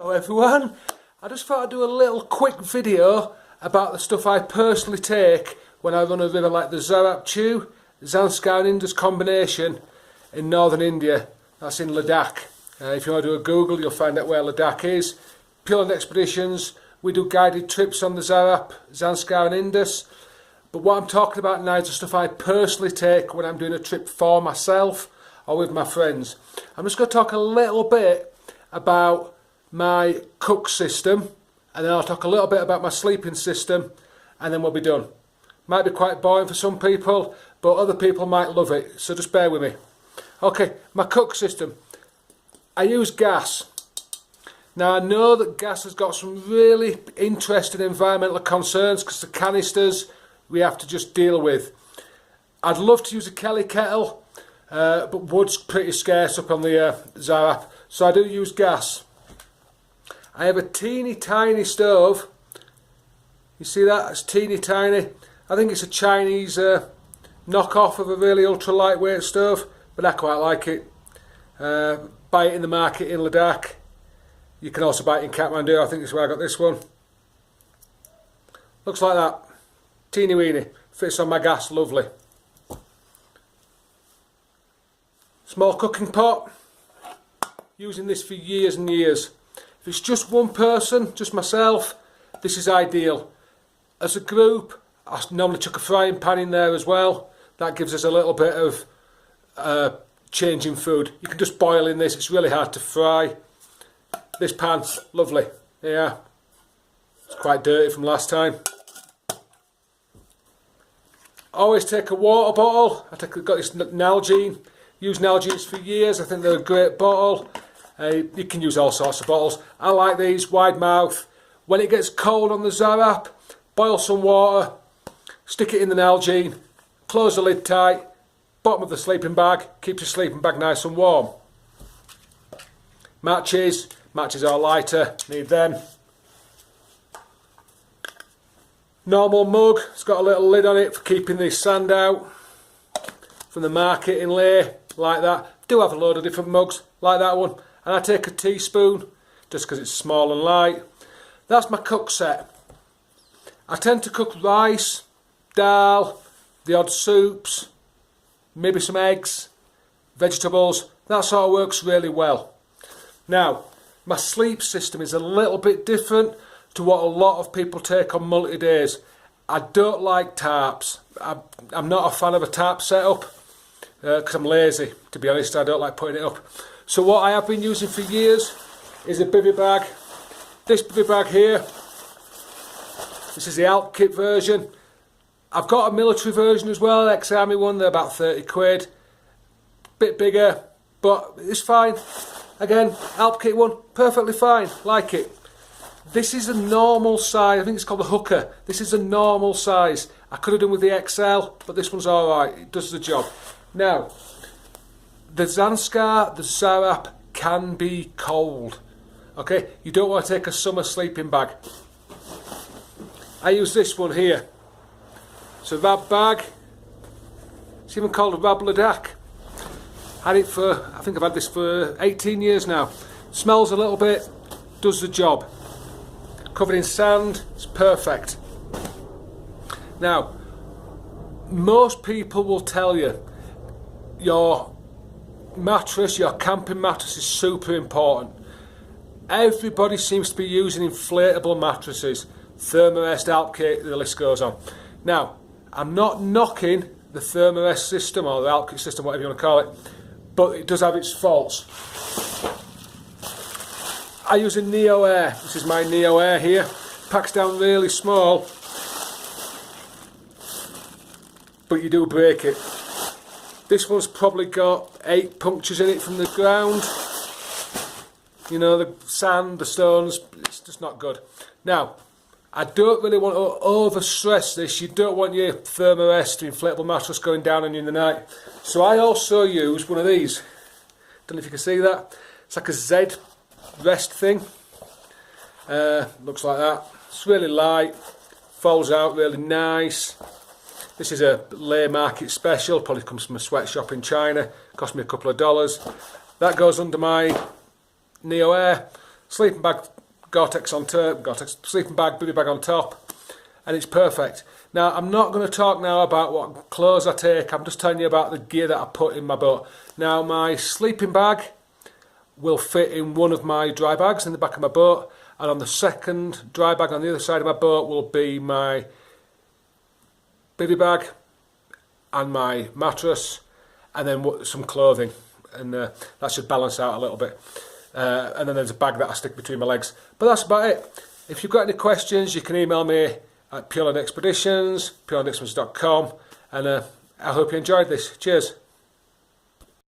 Hello everyone, I just thought I'd do a little quick video about the stuff I personally take when I run a river like the Tsarap Chu, Zanskar and Indus combination in northern India. That's in Ladakh. If you want to do a Google, you'll find out where Ladakh is. Pure Land Expeditions, we do guided trips on the Tsarap, Zanskar and Indus. But what I'm talking about now is the stuff I personally take when I'm doing a trip for myself or with my friends. I'm just going to talk a little bit about my cook system, and then I'll talk a little bit about my sleeping system, and then we'll be done. Might be quite boring for some people, but other people might love it, so just bear with me. Okay, my cook system. I use gas. Now I know that gas has got some really interesting environmental concerns because the canisters we have to just deal with. I'd love to use a Kelly kettle, but wood's pretty scarce up on the Tsarap, so I do use gas. I have a teeny tiny stove. You see that? It's teeny tiny. I think it's a Chinese knockoff of a really ultra lightweight stove, but I quite like it. Buy it in the market in Ladakh. You can also buy it in Kathmandu. I think that's where I got this one. Looks like that. Teeny weeny. Fits on my gas, lovely. Small cooking pot. Using this for years and years. If it's just one person, just myself, this is ideal. As a group, I normally chuck a frying pan in there as well. That gives us a little bit of change in food. You can just boil in this, it's really hard to fry. This pan, lovely. Yeah, it's quite dirty from last time. Always take a water bottle. Got this Nalgene. Used Nalgenes for years. I think they're a great bottle. You can use all sorts of bottles. I like these, wide mouth. When it gets cold on the Tsarap, boil some water, stick it in the Nalgene, close the lid tight, bottom of the sleeping bag, keeps your sleeping bag nice and warm. Matches are lighter, need them. Normal mug, it's got a little lid on it for keeping the sand out from the market inlay, like that. Do have a load of different mugs, like that one. And I take a teaspoon, just because it's small and light. That's my cook set. I tend to cook rice, dal, the odd soups, maybe some eggs, vegetables. That sort of works really well. Now, my sleep system is a little bit different to what a lot of people take on multi-days. I don't like tarps. I'm not a fan of a tarp setup because I'm lazy, to be honest. I don't like putting it up. So what I have been using for years is a bivy bag. This bivy bag here, this is the Alp kit version. I've got a military version as well, ex-army one, they're about 30 quid. Bit bigger, but it's fine. Again, Alp kit one, perfectly fine, like it. This is a normal size, I think it's called the hooker. This is a normal size. I could have done with the XL, but this one's alright, it does the job. Now, the Zanskar, the Tsarap can be cold. Okay, you don't want to take a summer sleeping bag. I use this one here. It's a Rab bag. It's even called a Rab Ladakh. Had it for, I think I've had this for 18 years now. Smells a little bit, does the job. Covered in sand, it's perfect. Now, most people will tell you your mattress, your camping mattress is super important. Everybody seems to be using inflatable mattresses, Thermarest, Alp kit, the list goes on. Now, I'm not knocking the Thermarest system or the Alp kit system, whatever you want to call it, but it does have its faults. I use a Neo Air. This is my Neo Air here. Packs down really small, but you do break it. This one's probably got 8 punctures in it from the ground. You know, the sand, the stones, it's just not good. Now, I don't really want to overstress this. You don't want your Thermarest inflatable mattress going down on you in the night. So I also use one of these. Don't know if you can see that. It's like a Z rest thing. Looks like that. It's really light, folds out really nice. This is a lay market special, probably comes from a sweatshop in China, cost me a couple of dollars. That goes under my Neo Air, sleeping bag, Gore-Tex on top, sleeping bag, bivy bag on top, and it's perfect. Now, I'm not going to talk now about what clothes I take, I'm just telling you about the gear that I put in my boat. Now, my sleeping bag will fit in one of my dry bags in the back of my boat, and on the second dry bag on the other side of my boat will be my bivy bag and my mattress, and then some clothing, and that should balance out a little bit. And then there's a bag that I stick between my legs. But that's about it. If you've got any questions, you can email me at purelandexpeditions, purelandexpeditions.com, and I hope you enjoyed this. Cheers.